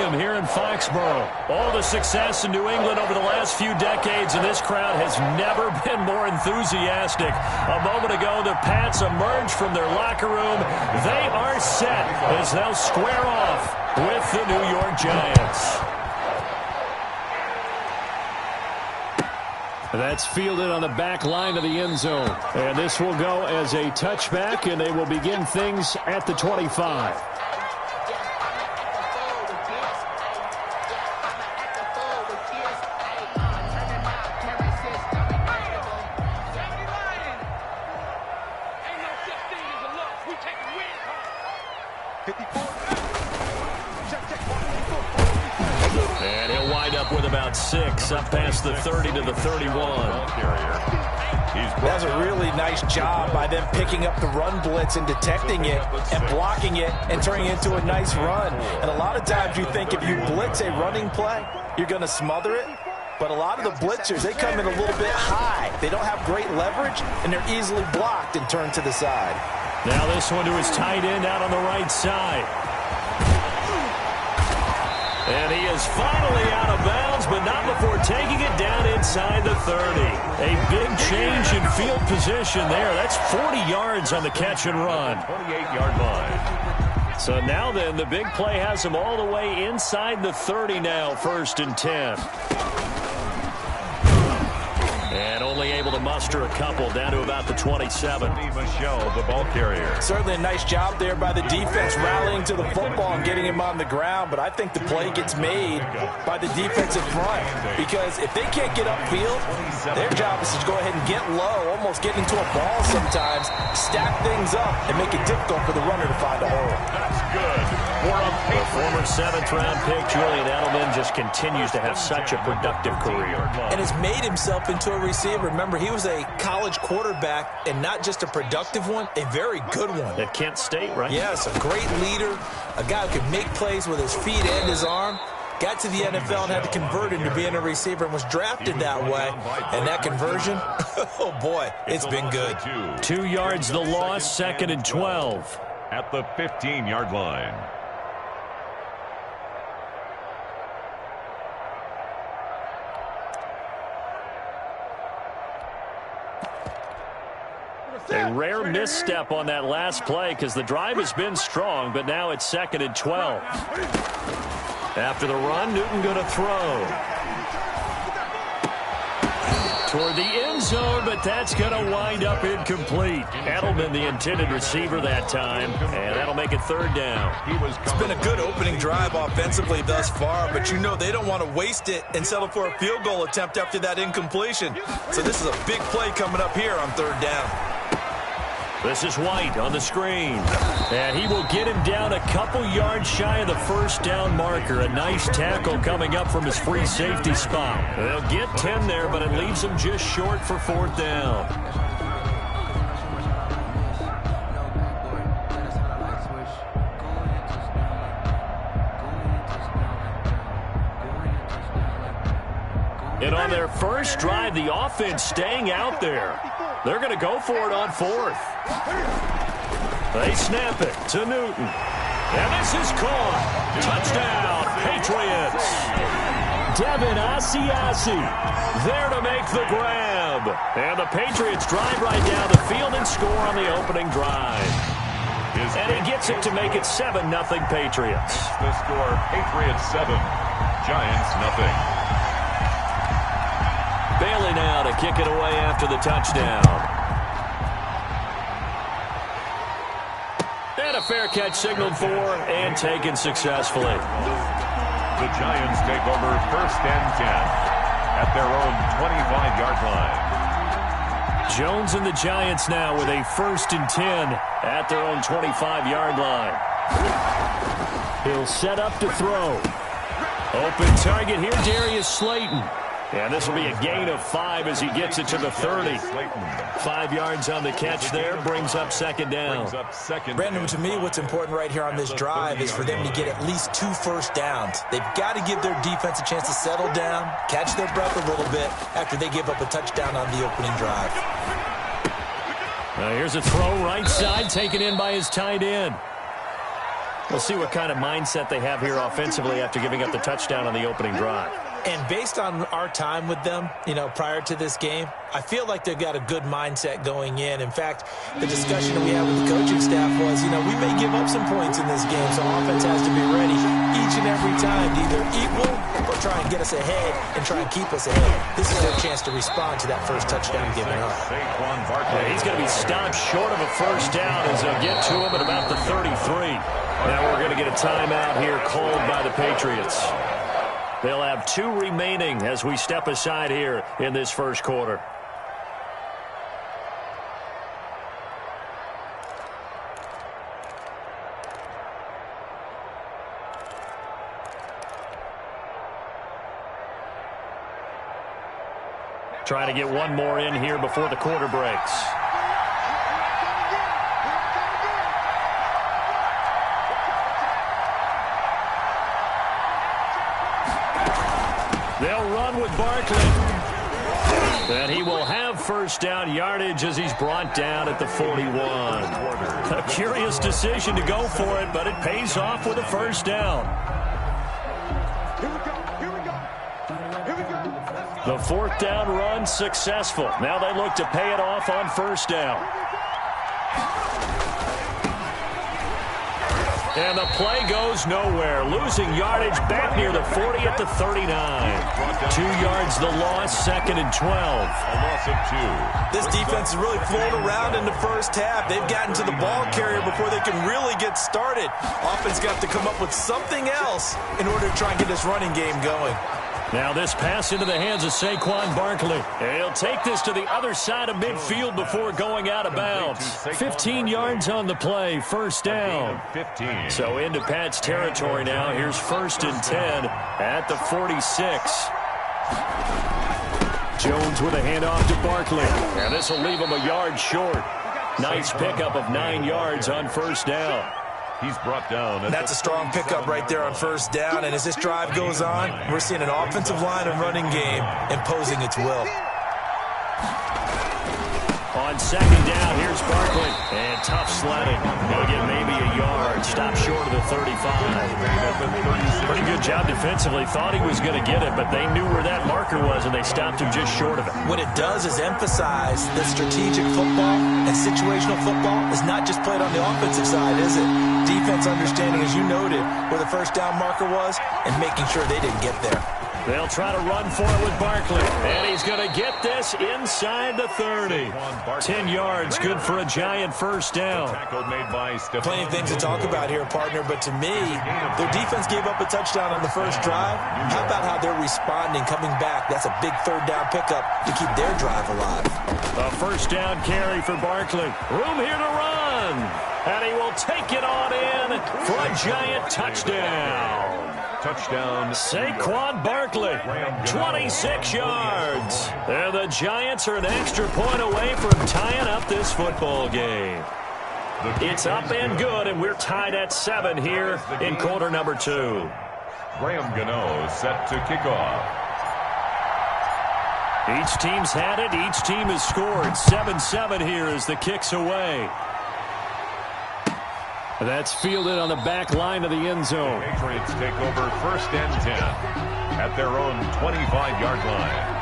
Stadium here in Foxborough. All the success in New England over the last few decades, and this crowd has never been more enthusiastic. A moment ago, the Pats emerged from their locker room. They are set as they'll square off with the New York Giants. That's fielded on the back line of the end zone. And this will go as a touchback, and they will begin things at the 25. And he'll wind up with about 6, up past the 30 to the 31. That's a really nice job by them picking up the run blitz and detecting it and blocking it and turning it into a nice run. And a lot of times you think if you blitz a running play, you're going to smother it. But a lot of the blitzers, they come in a little bit high. They don't have great leverage, and they're easily blocked and turned to the side. Now this one to his tight end out on the right side. And he is finally out of bounds, but not before taking it down inside the 30. A big change in field position there. That's 40 yards on the catch and run. 28-yard line. So now then, the big play has him all the way inside the 30 now, 1st and 10. And only able to muster a couple down to about the 27. Michelle, the ball carrier. Certainly a nice job there by the defense rallying to the football and getting him on the ground. But I think the play gets made by the defensive front. Because if they can't get upfield, their job is to go ahead and get low, almost get into a ball sometimes, stack things up, and make it difficult for the runner to find a hole. That's good. The former 7th-round pick, Julian Edelman, just continues to have such a productive career. And has made himself into a receiver. Remember, he was a college quarterback, and not just a productive one, a very good one. At Kent State, right? Yes, a great leader, a guy who could make plays with his feet and his arm. Got to the NFL and had to convert into being a receiver and was drafted that way. And that conversion, oh boy, it's been good. 2 yards the loss, 2nd and 12. At the 15-yard line. A rare misstep on that last play because the drive has been strong, but now it's 2nd and 12. After the run, Newton going to throw. Toward the end zone, but that's going to wind up incomplete. Edelman, the intended receiver that time, and that'll make it 3rd down. It's been a good opening drive offensively thus far, but you know they don't want to waste it and settle for a field goal attempt after that incompletion. So this is a big play coming up here on 3rd down. This is White on the screen. And he will get him down a couple yards shy of the 1st down marker. A nice tackle coming up from his free safety spot. They'll get 10 there, but it leaves him just short for 4th down. And on their first drive, the offense staying out there. They're going to go for it on 4th. They snap it to Newton. And this is caught. Touchdown, Patriots. Devin Asiasi there to make the grab. And the Patriots drive right down the field and score on the opening drive. And he gets it to make it 7-0 Patriots. The score, Patriots 7, Giants 0. Bailey now to kick it away after the touchdown. And a fair catch signaled for and taken successfully. The Giants take over 1st and 10 at their own 25-yard line. Jones and the Giants now with a 1st and 10 at their own 25-yard line. He'll set up to throw. Open target here, Darius Slayton. And this will be a gain of 5 as he gets it to the 30. 5 yards on the catch there, brings up 2nd down. Brandon, to me, what's important right here on this drive is for them to get at least 2 first downs. They've got to give their defense a chance to settle down, catch their breath a little bit after they give up a touchdown on the opening drive. Here's a throw right side, taken in by his tight end. We'll see what kind of mindset they have here offensively after giving up the touchdown on the opening drive. And based on our time with them, prior to this game, I feel like they've got a good mindset going in. In fact, the discussion that we had with the coaching staff was, we may give up some points in this game, so offense has to be ready each and every time to either equal or try and get us ahead and try and keep us ahead. This is their chance to respond to that first touchdown given up. Yeah, he's going to be stopped short of a first down as they'll get to him at about the 33. Now we're going to get a timeout here called by the Patriots. They'll have 2 remaining as we step aside here in this first quarter. Trying to get one more in here before the quarter breaks. They'll run with Barkley. And he will have first down yardage as he's brought down at the 41. A curious decision to go for it, but it pays off with a first down. The fourth down run successful. Now they look to pay it off on first down. And the play goes nowhere. Losing yardage back near the 40 at the 39. 2 yards the loss, 2nd and 12. A loss of 2. This defense is really flown around in the first half. They've gotten to the ball carrier before they can really get started. Offense got to come up with something else in order to try and get this running game going. Now this pass into the hands of Saquon Barkley. He'll take this to the other side of midfield before going out of bounds. 15 yards on the play, first down. So into Pat's territory now. Here's 1st and 10 at the 46. Jones with a handoff to Barkley. And this will leave him a yard short. Nice pickup of 9 yards on first down. He's brought down. That's a strong pickup right there on first down. And as this drive goes on, we're seeing an offensive line and running game imposing its will. On 2nd down, here's Barkley. And tough sledding. He'll get maybe a yard. Stop short of the 35. Pretty good job defensively. Thought he was going to get it, but they knew where that marker was, and they stopped him just short of it. What it does is emphasize that strategic football and situational football is not just played on the offensive side, is it? Defense understanding, as you noted, where the first down marker was and making sure they didn't get there. They'll try to run for it with Barkley. And he's going to get this inside the 30. 10 yards, good for a giant first down. Plenty of things to talk about here, partner, but to me, their defense gave up a touchdown on the first drive. How about how they're responding, coming back? That's a big third down pickup to keep their drive alive. A first down carry for Barkley. Room here to run. And he will take it on in for a giant touchdown. Touchdown. Saquon Barkley, 26 yards. And the Giants are an extra point away from tying up this football game. It's up and good, and we're tied at 7 here in quarter number 2. Graham Gano set to kick off. Each team's had it. Each team has scored. 7-7 here as the kick's away. That's fielded on the back line of the end zone. The Patriots take over 1st and 10 at their own 25-yard line.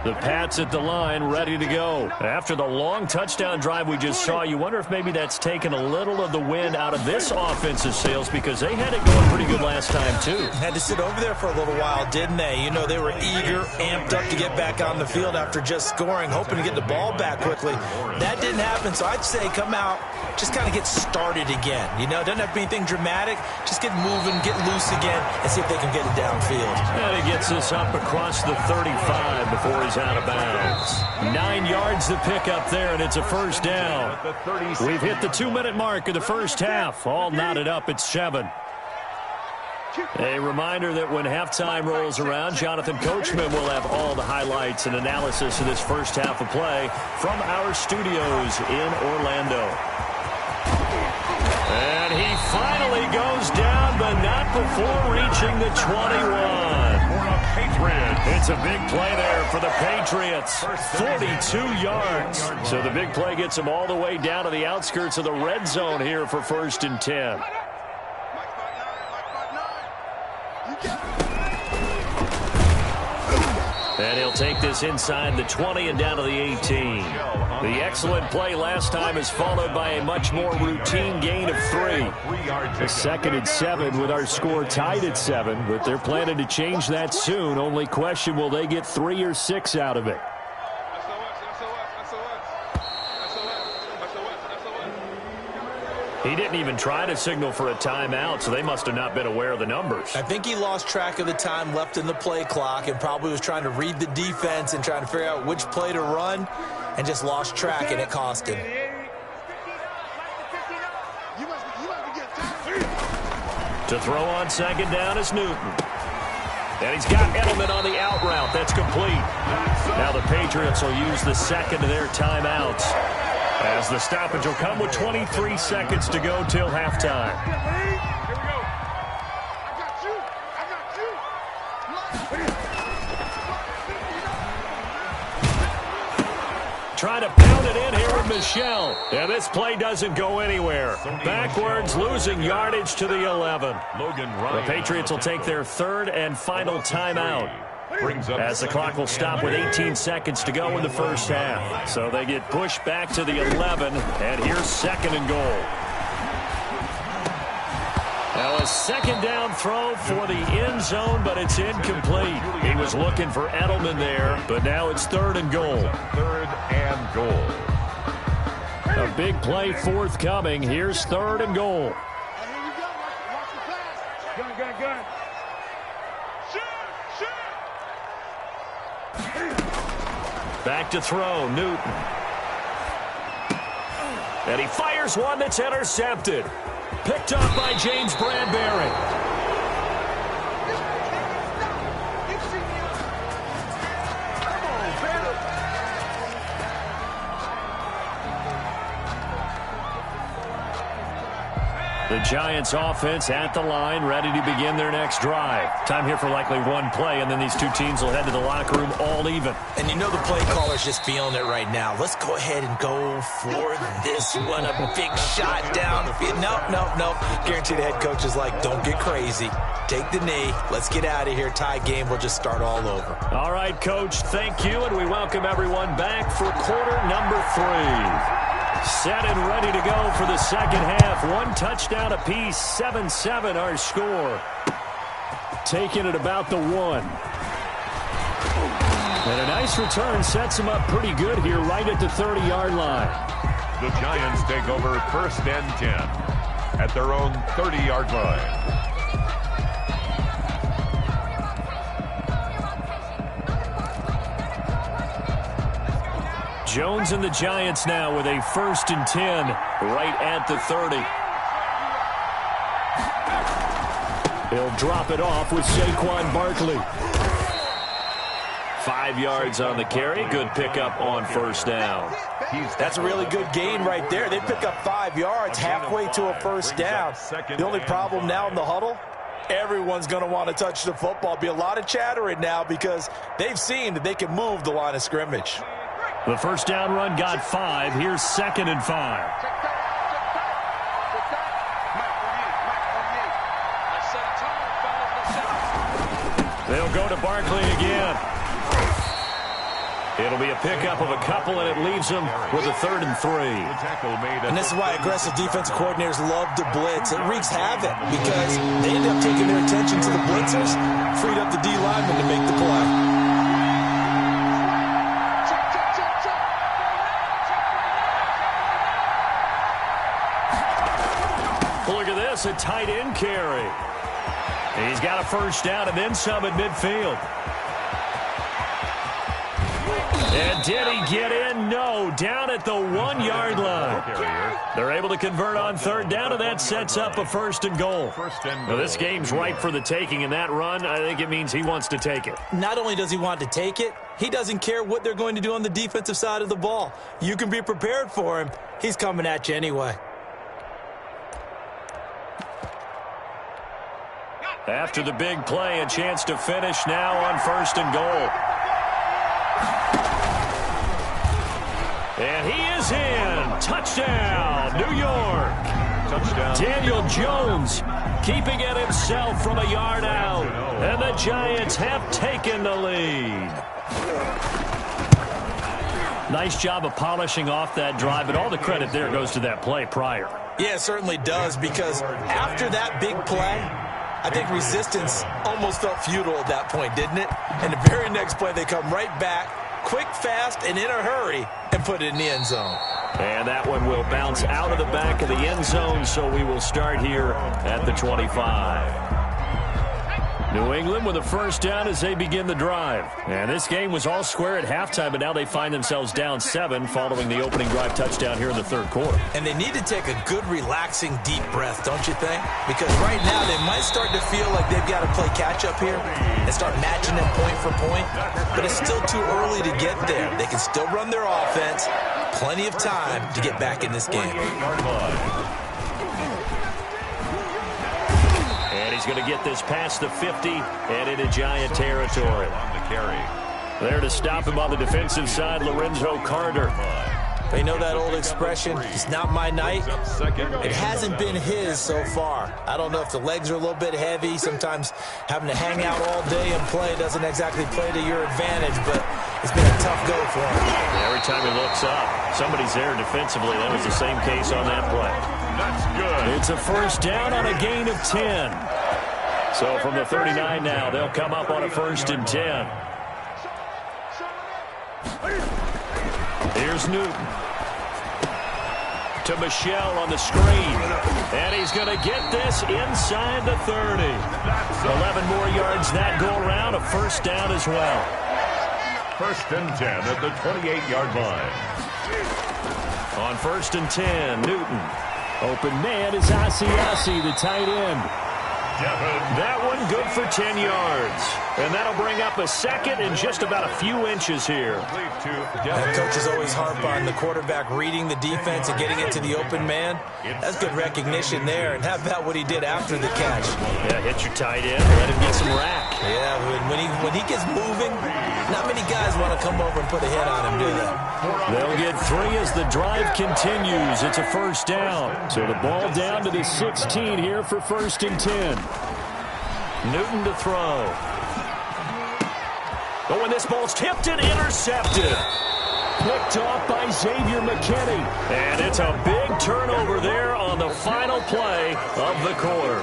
The Pats at the line, ready to go. After the long touchdown drive we just saw, you wonder if maybe that's taken a little of the wind out of this offensive sails, because they had it going pretty good last time, too. Had to sit over there for a little while, didn't they? You know, they were eager, amped up to get back on the field after just scoring, hoping to get the ball back quickly. That didn't happen, so I'd say come out, just kind of get started again. You know, it doesn't have to be anything dramatic. Just get moving, get loose again, and see if they can get it downfield. And he gets this up across the 35 before he's out of bounds. 9 yards to pick up there, and it's a first down. We've hit the 2-minute mark of the first half. All knotted up at 7. A reminder that when halftime rolls around, Jonathan Coachman will have all the highlights and analysis of this first half of play from our studios in Orlando. And he finally goes down, but not before reaching the 21. It's a big play there for the Patriots. 42 yards. So the big play gets them all the way down to the outskirts of the red zone here for 1st and 10. And he'll take this inside the 20 and down to the 18. The excellent play last time is followed by a much more routine gain of 3. A 2nd and 7 with our score tied at 7, but they're planning to change that soon. Only question, will they get 3 or 6 out of it? He didn't even try to signal for a timeout, so they must have not been aware of the numbers. I think he lost track of the time left in the play clock and probably was trying to read the defense and trying to figure out which play to run and just lost track, and it cost him. To throw on 2nd down is Newton. And he's got Edelman on the out route. That's complete. Now the Patriots will use the 2nd of their timeouts, as the stoppage will come with 23 seconds to go till halftime. Trying to pound it in here with Michel. And this play doesn't go anywhere. Backwards, losing yardage to the 11. The Patriots will take their 3rd and final timeout, as the clock will stop with 18 seconds to go in the first half. So they get pushed back to the 11, and here's 2nd and goal. Now a 2nd down throw for the end zone, but it's incomplete. He was looking for Edelman there, but now it's 3rd and goal. 3rd and goal. A big play forthcoming. Here's 3rd and goal. Back to throw, Newton. And he fires one that's intercepted. Picked up by James Bradbury. The Giants offense at the line, ready to begin their next drive. Time here for likely one play, and then these two teams will head to the locker room all even. And you know the play caller's just feeling it right now. Let's go ahead and go for this one. A big shot down. Nope. Guaranteed the head coach is like, don't get crazy. Take the knee. Let's get out of here. Tie game. We'll just start all over. All right, Coach. Thank you, and we welcome everyone back for quarter number 3. Set and ready to go for the 2nd half. 1 touchdown apiece, 7-7 our score. Taking it about the 1. And a nice return sets them up pretty good here right at the 30-yard line. The Giants take over 1st and 10 at their own 30-yard line. Jones and the Giants now with a 1st and 10 right at the 30. He'll drop it off with Saquon Barkley. 5 yards on the carry. Good pickup on 1st down. That's a really good gain right there. They pick up 5 yards halfway to a 1st down. The only problem now in the huddle, everyone's going to want to touch the football. Be a lot of chattering now because they've seen that they can move the line of scrimmage. The 1st down run got 5. Here's 2nd and 5. They'll go to Barkley again. It'll be a pickup of a couple, and it leaves them with a 3rd and 3. And this is why aggressive defensive coordinators love to blitz. It wreaks havoc because they end up taking their attention to the blitzers, freed up the D lineman to make the play. Look at this, a tight end carry. He's got a 1st down and then some at midfield. And did he get in? No, down at the 1-yard line. They're able to convert on 3rd down, and that sets up a 1st and goal. Now, this game's ripe for the taking, and that run, I think it means he wants to take it. Not only does he want to take it, he doesn't care what they're going to do on the defensive side of the ball. You can be prepared for him. He's coming at you anyway. After the big play, a chance to finish now on 1st and goal. And he is in. Touchdown, New York. Touchdown. Daniel Jones keeping it himself from a yard out. And the Giants have taken the lead. Nice job of polishing off that drive, but all the credit there goes to that play prior. Yeah, it certainly does, because after that big play, I think resistance almost felt futile at that point, didn't it? And the very next play, they come right back, quick, fast, and in a hurry, and put it in the end zone. And that one will bounce out of the back of the end zone, so we will start here at the 25. New England with a first down as they begin the drive. And this game was all square at halftime, but now they find themselves down 7 following the opening drive touchdown here in the 3rd quarter. And they need to take a good, relaxing, deep breath, don't you think? Because right now they might start to feel like they've got to play catch-up here and start matching them point for point. But it's still too early to get there. They can still run their offense. Plenty of time to get back in this game. And he's going to get this past the 50 and into Giant territory. There to stop him on the defensive side, Lorenzo Carter. They know that old expression, it's not my night. It hasn't been his so far. I don't know if the legs are a little bit heavy. Sometimes having to hang out all day and play doesn't exactly play to your advantage, but it's been a tough go for him. Every time he looks up, somebody's there defensively. That was the same case on that play. That's good. It's a first down on a gain of 10. So from the 39 now, they'll come up on a 1st and 10. Here's Newton. To Michelle on the screen. And he's going to get this inside the 30. 11 more yards that go around. A first down as well. 1st and 10 at the 28-yard line. On 1st and 10, Newton. Open man is Asiasi, the tight end. That one good for 10 yards. And that'll bring up a 2nd and just about a few inches here. Coaches always harp on the quarterback reading the defense and getting into the open man. That's good recognition there. And how about what he did after the catch? Yeah, hit your tight end, let him get some rack. Yeah, when he gets moving, not many guys want to come over and put a hit on him, do they? They'll get 3 as the drive continues. It's a first down. So the ball down to the 16 here for 1st and 10. Newton to throw. Oh, and this ball's tipped and intercepted. Picked off by Xavier McKinney. And it's a big turnover there on the final play of the quarter.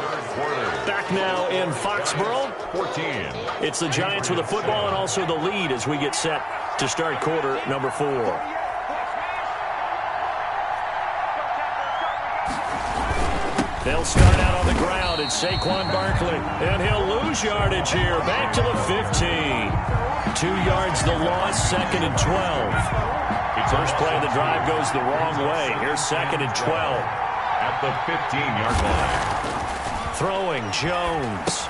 Back now in Foxborough. 14. It's the Giants with the football and also the lead as we get set to start quarter number 4. They'll start out on the ground. It's Saquon Barkley. And he'll lose yardage here. Back to the 15. 2 yards the loss, 2nd and 12. First play of the drive goes the wrong way. Here's 2nd and 12. At the 15-yard line. Throwing, Jones.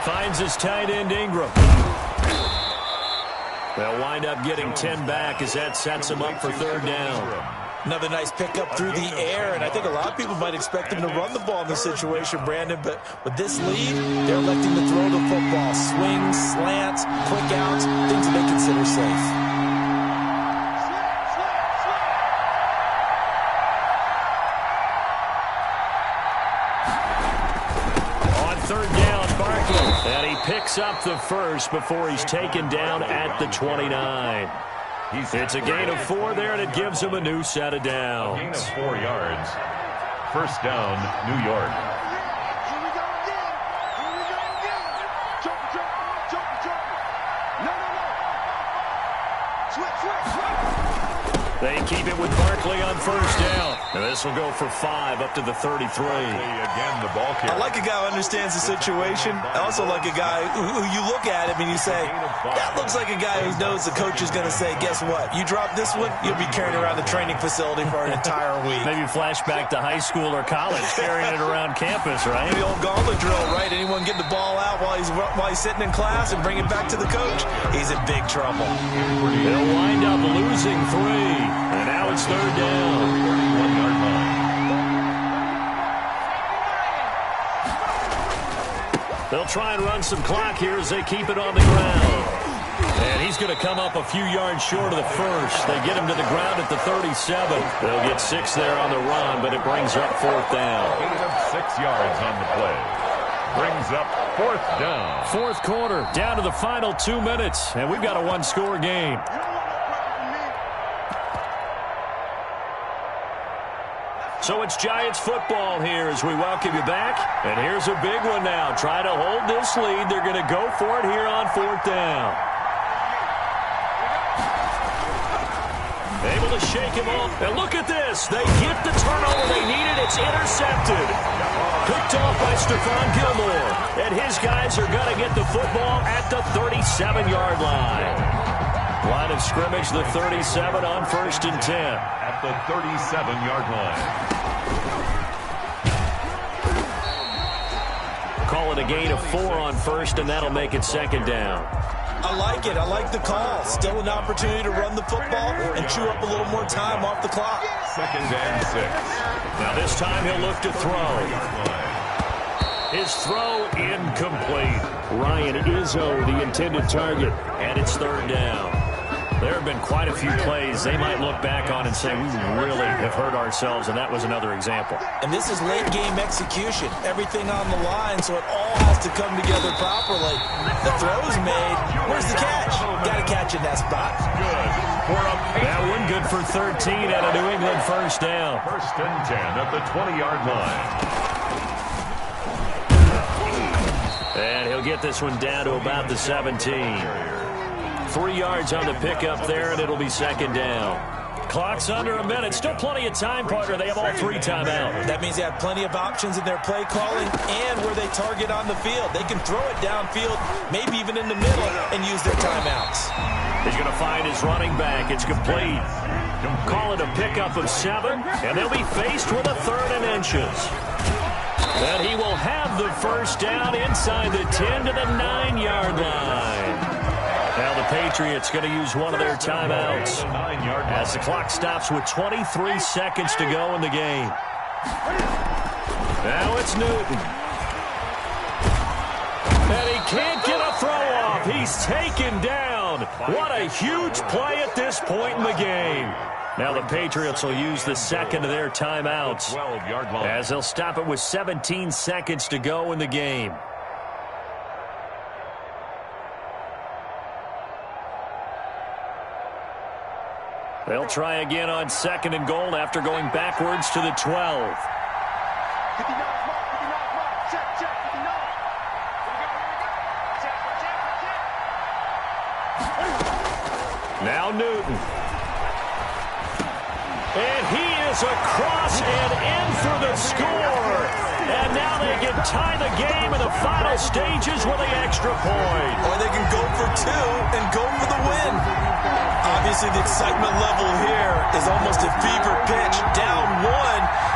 Finds his tight end, Ingram. They'll wind up getting 10 back as that sets him up for 3rd down. Another nice pickup through the air, and I think a lot of people might expect him to run the ball in this situation, Brandon, but with this lead, they're electing to throw the football. Swings, slants, quick outs, things that they consider safe. On 3rd down, Barkley, and he picks up the first before he's taken down at the 29. It's a gain of 4 there, and it gives him a new set of downs. A gain of 4 yards. First down, New York. Here we go again. Here we go again. Jump. No. Switch. They keep it with Barkley on 1st down. And this will go for 5 up to the 33. Again, the ball carrier. I like a guy who understands the situation. I also like a guy who you look at him and you say, that looks like a guy who knows the coach is going to say, guess what? You drop this one, you'll be carrying around the training facility for an entire week. Maybe flashback to high school or college, carrying it around campus, right? The old gauntlet drill, right? Anyone get the ball out while he's sitting in class and bring it back to the coach? He's in big trouble. They'll wind up losing 3. And now it's 3rd down. 31-yard line. They'll try and run some clock here as they keep it on the ground. And he's going to come up a few yards short of the first. They get him to the ground at the 37. They'll get 6 there on the run, but it brings up 4th down. Gain of 6 yards on the play. Brings up 4th down. 4th quarter, down to the final 2 minutes, and we've got a 1-score game. So it's Giants football here as we welcome you back. And here's a big one now. Try to hold this lead. They're going to go for it here on 4th down. Able to shake him off. And look at this. They get the turnover they needed. It's intercepted. Picked off by Stephon Gilmore. And his guys are going to get the football at the 37-yard line. Line of scrimmage, the 37 on 1st and 10. At the 37-yard line. Call it a gain of 4 on 1st, and that'll make it 2nd down. I like it. I like the call. Still an opportunity to run the football and chew up a little more time off the clock. 2nd and 6. Now this time he'll look to throw. His throw incomplete. Ryan Izzo, the intended target, and it's 3rd down. There have been quite a few plays they might look back on and say, we really have hurt ourselves, and that was another example. And this is late-game execution. Everything on the line, so it all has to come together properly. The throw's made. Where's the catch? Got to catch in that spot. Good. That one good for 13 at a New England 1st down. 1st and 10 at the 20-yard line. And he'll get this one down to about the 17. 3 yards on the pickup there, and it'll be 2nd down. Clock's under a minute. Still plenty of time, partner. They have all 3 timeouts. That means they have plenty of options in their play calling and where they target on the field. They can throw it downfield, maybe even in the middle, and use their timeouts. He's going to find his running back. It's complete. Call it a pickup of 7, and they'll be faced with a 3rd and inches. And he will have the 1st down inside the 10 to the 9-yard line. Now the Patriots going to use one of their timeouts as the clock stops with 23 seconds to go in the game. Now it's Newton. And he can't get a throw off. He's taken down. What a huge play at this point in the game. Now the Patriots will use the 2nd of their timeouts as they'll stop it with 17 seconds to go in the game. They'll try again on 2nd and goal after going backwards to the 12. 59 mark, 59 mark, check, 59. Now Newton. And he is across and in for the score. And now they can tie the game in the final stages with an extra point. Or they can go for 2 and go for the win. Obviously, the excitement level here is almost a fever pitch. Down 1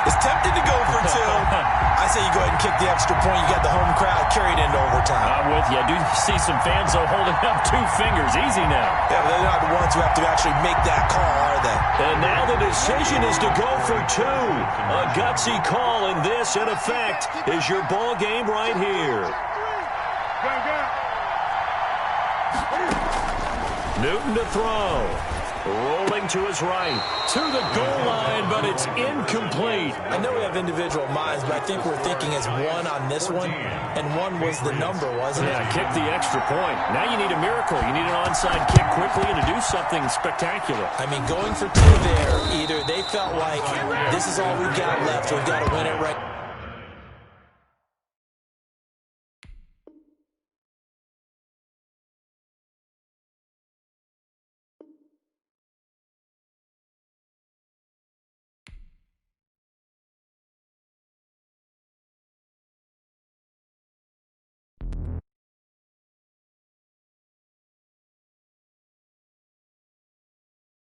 is tempted to go for 2. I say you go ahead and kick the extra point. You got the home crowd carried into overtime. I'm with you. I do see some fans, though, holding up 2 fingers. Easy now. Yeah, but they're not the ones who have to actually make that call, are they? And now the decision is to go for 2. A gutsy call, and this, in effect, is your ball game right here. Newton to throw. Rolling to his right. To the goal line, but it's incomplete. I know we have individual minds, but I think we're thinking as 1 on this one, and 1 was the number, wasn't it? Yeah, kick the extra point. Now you need a miracle. You need an onside kick quickly and to do something spectacular. I mean, going for 2 there, either they felt like this is all we've got left, we've got to win it right